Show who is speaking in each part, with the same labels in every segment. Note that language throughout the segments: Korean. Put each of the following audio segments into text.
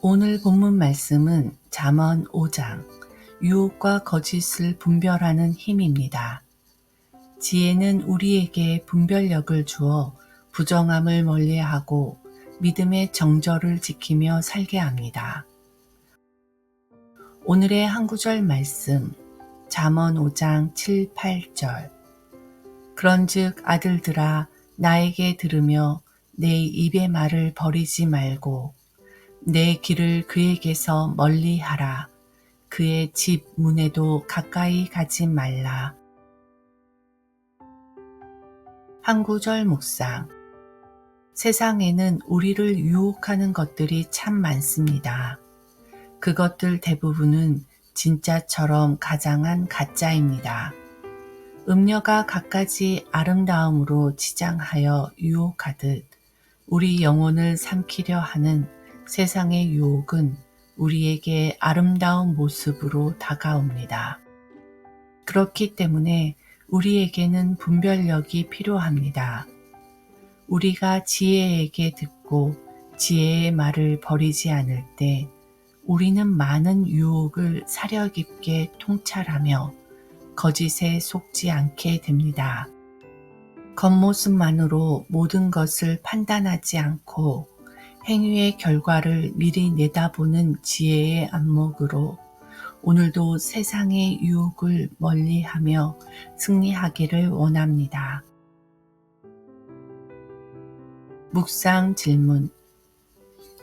Speaker 1: 오늘 본문 말씀은 잠언 5장, 유혹과 거짓을 분별하는 힘입니다. 지혜는 우리에게 분별력을 주어 부정함을 멀리하고 믿음의 정절을 지키며 살게 합니다. 오늘의 한 구절 말씀, 잠언 5장 7, 8절. 그런즉 아들들아 나에게 들으며 내 입의 말을 버리지 말고 내 길을 그에게서 멀리하라. 그의 집 문에도 가까이 가지 말라. 한 구절 묵상. 세상에는 우리를 유혹하는 것들이 참 많습니다. 그것들 대부분은 진짜처럼 가장한 가짜입니다. 음녀가 갖가지 아름다움으로 치장하여 유혹하듯 우리 영혼을 삼키려 하는 세상의 유혹은 우리에게 아름다운 모습으로 다가옵니다. 그렇기 때문에 우리에게는 분별력이 필요합니다. 우리가 지혜에게 듣고 지혜의 말을 버리지 않을 때 우리는 많은 유혹을 사려 깊게 통찰하며 거짓에 속지 않게 됩니다. 겉모습만으로 모든 것을 판단하지 않고 행위의 결과를 미리 내다보는 지혜의 안목으로 오늘도 세상의 유혹을 멀리하며 승리하기를 원합니다. 묵상 질문.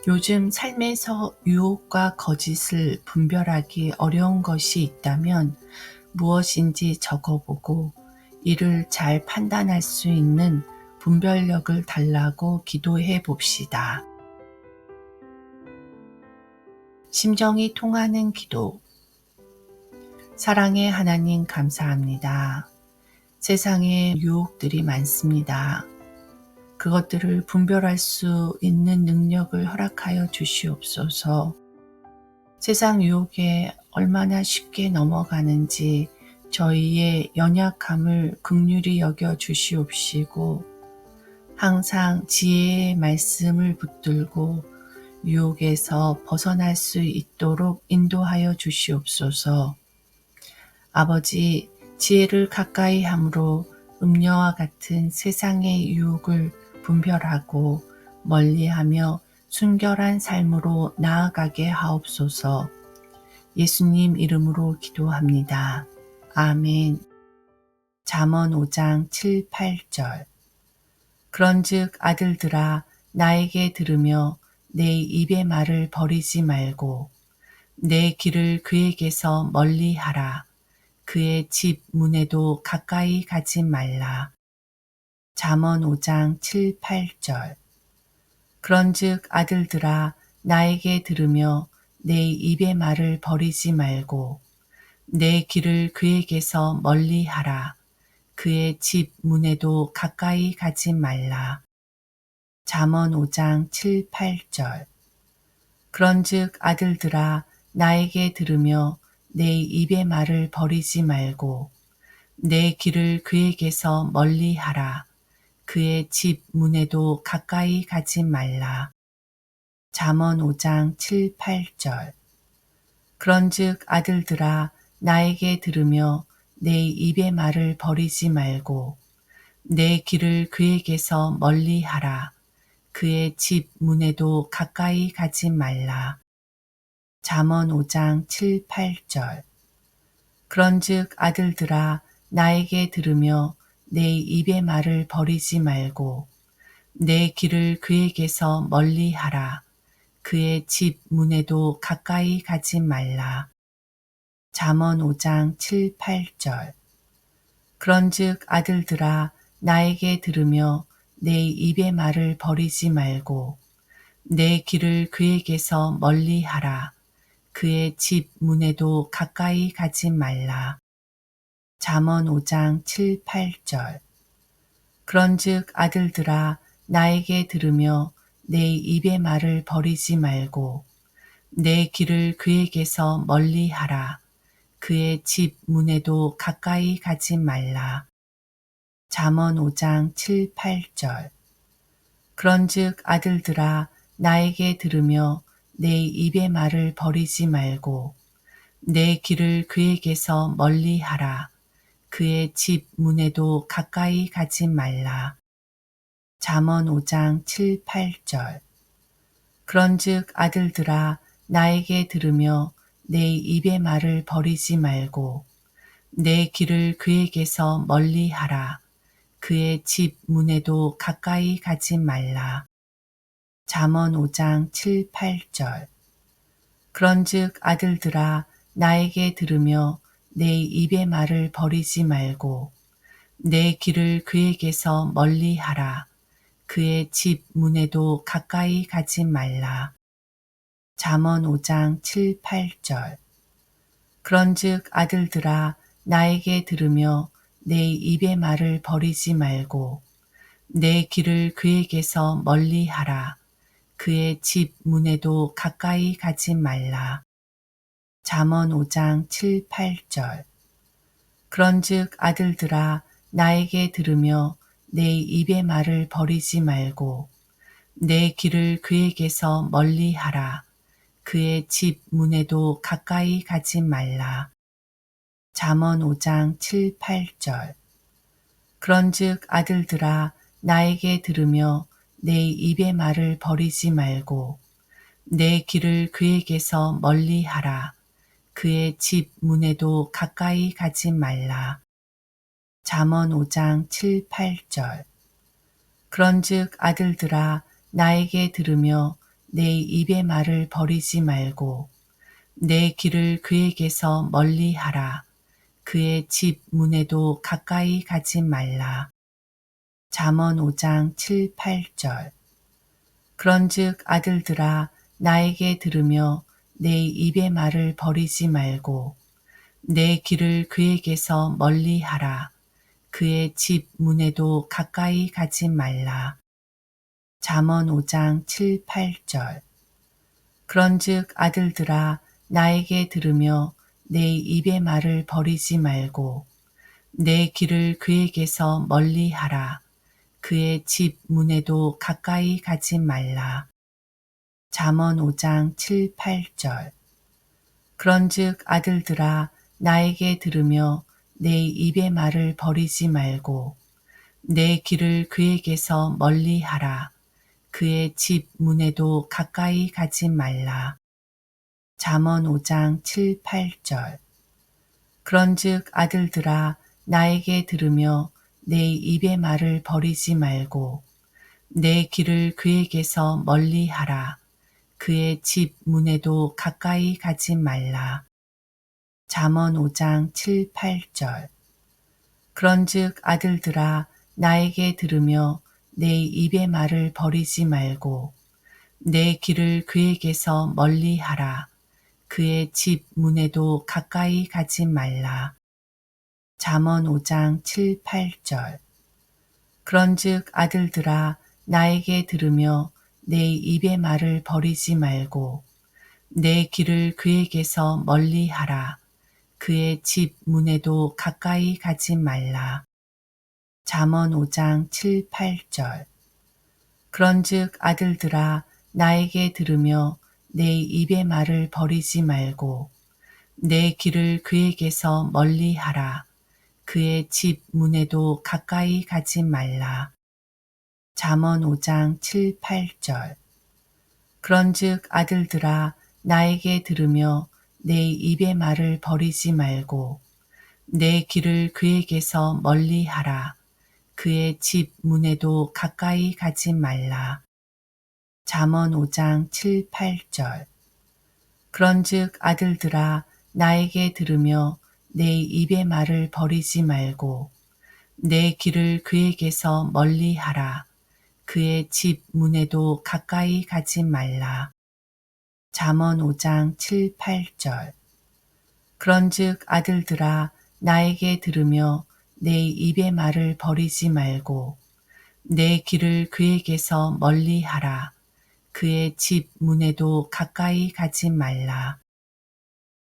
Speaker 1: 요즘 삶에서 유혹과 거짓을 분별하기 어려운 것이 있다면 무엇인지 적어보고 이를 잘 판단할 수 있는 분별력을 달라고 기도해 봅시다. 심정이 통하는 기도. 사랑의 하나님 감사합니다. 세상에 유혹들이 많습니다. 그것들을 분별할 수 있는 능력을 허락하여 주시옵소서. 세상 유혹에 얼마나 쉽게 넘어가는지 저희의 연약함을 긍휼히 여겨 주시옵시고 항상 지혜의 말씀을 붙들고 유혹에서 벗어날 수 있도록 인도하여 주시옵소서. 아버지, 지혜를 가까이 함으로 음녀와 같은 세상의 유혹을 분별하고 멀리하며 순결한 삶으로 나아가게 하옵소서. 예수님 이름으로 기도합니다. 아멘. 잠언 5장 7, 8절. 그런즉 아들들아 나에게 들으며 내 입의 말을 버리지 말고 내 길을 그에게서 멀리하라. 그의 집 문에도 가까이 가지 말라. 잠언 5장 7, 8절. 그런즉 아들들아 나에게 들으며 내 입의 말을 버리지 말고 내 길을 그에게서 멀리하라. 그의 집 문에도 가까이 가지 말라. 잠언 5장 7, 8절. 그런즉 아들들아 나에게 들으며 내 입의 말을 버리지 말고 내 길을 그에게서 멀리하라. 그의 집 문에도 가까이 가지 말라. 잠언 5장 7, 8절. 그런즉 아들들아 나에게 들으며 내 입의 말을 버리지 말고 내 길을 그에게서 멀리하라. 그의 집 문에도 가까이 가지 말라. 잠언 5장 7, 8절. 그런즉 아들들아 나에게 들으며 내 입의 말을 버리지 말고 내 길을 그에게서 멀리하라. 그의 집 문에도 가까이 가지 말라. 잠언 5장 7, 8절. 그런즉 아들들아 나에게 들으며 내 입의 말을 버리지 말고 내 길을 그에게서 멀리하라. 그의 집 문에도 가까이 가지 말라. 잠언 5장 7, 8절. 그런즉 아들들아 나에게 들으며 내 입의 말을 버리지 말고 내 길을 그에게서 멀리하라. 그의 집 문에도 가까이 가지 말라. 잠언 5장 7, 8절. 그런즉 아들들아 나에게 들으며 내 입의 말을 버리지 말고 내 길을 그에게서 멀리 하라. 그의 집 문에도 가까이 가지 말라. 잠언 5장 7, 8절. 그런즉 아들들아 나에게 들으며 내 입의 말을 버리지 말고 내 길을 그에게서 멀리 하라. 그의 집 문에도 가까이 가지 말라. 잠언 5장 7, 8절. 그런즉 아들들아 나에게 들으며 내 입의 말을 버리지 말고 내 길을 그에게서 멀리 하라. 그의 집 문에도 가까이 가지 말라. 잠언 5장 7, 8절. 그런즉 아들들아 나에게 들으며 내 입의 말을 버리지 말고 내 길을 그에게서 멀리 하라. 그의 집 문에도 가까이 가지 말라. 잠언 5장 7, 8절. 그런즉 아들들아 나에게 들으며 내 입의 말을 버리지 말고 내 길을 그에게서 멀리 하라. 그의 집 문에도 가까이 가지 말라. 잠언 5장 7, 8절. 그런즉 아들들아 나에게 들으며 내 입의 말을 버리지 말고 내 길을 그에게서 멀리 하라. 그의 집 문에도 가까이 가지 말라. 잠언 5장 7, 8절. 그런즉 아들들아 나에게 들으며 내 입의 말을 버리지 말고 내 길을 그에게서 멀리 하라. 그의 집 문에도 가까이 가지 말라. 잠언 5장 7, 8절. 그런즉 아들들아 나에게 들으며 내 입의 말을 버리지 말고 내 길을 그에게서 멀리 하라. 그의 집 문에도 가까이 가지 말라. 잠언 5장 7, 8절. 그런즉 아들들아 나에게 들으며 내 입의 말을 버리지 말고 내 길을 그에게서 멀리 하라. 그의 집 문에도 가까이 가지 말라. 잠언 5장 7, 8절. 그런즉 아들들아 나에게 들으며 내 입의 말을 버리지 말고 내 길을 그에게서 멀리 하라. 그의 집 문에도 가까이 가지 말라. 잠언 5장 7, 8절. 그런즉 아들들아 나에게 들으며 내 입의 말을 버리지 말고 내 길을 그에게서 멀리 하라. 그의 집 문에도 가까이 가지 말라. 잠언 5장 7, 8절. 그런즉 아들들아 나에게 들으며 내 입의 말을 버리지 말고 내 길을 그에게서 멀리 하라. 그의 집 문에도 가까이 가지 말라. 잠언 5장 7, 8절. 그런즉 아들들아 나에게 들으며 내 입의 말을 버리지 말고 내 길을 그에게서 멀리 하라. 그의 집 문에도 가까이 가지 말라. 잠언 5장 7, 8절. 그런즉 아들들아 나에게 들으며 내 입의 말을 버리지 말고 내 길을 그에게서 멀리 하라. 그의 집 문에도 가까이 가지 말라. 잠언 5장 7, 8절. 그런즉 아들들아 나에게 들으며 내 입의 말을 버리지 말고 내 길을 그에게서 멀리 하라. 그의 집 문에도 가까이 가지 말라. 잠언 5장 7, 8절. 그런즉 아들들아 나에게 들으며 내 입의 말을 버리지 말고 내 길을 그에게서 멀리 하라. 그의 집 문에도 가까이 가지 말라. 잠언 5장 7, 8절. 그런즉 아들들아 나에게 들으며 내 입의 말을 버리지 말고 내 길을 그에게서 멀리 하라. 그의 집 문에도 가까이 가지 말라.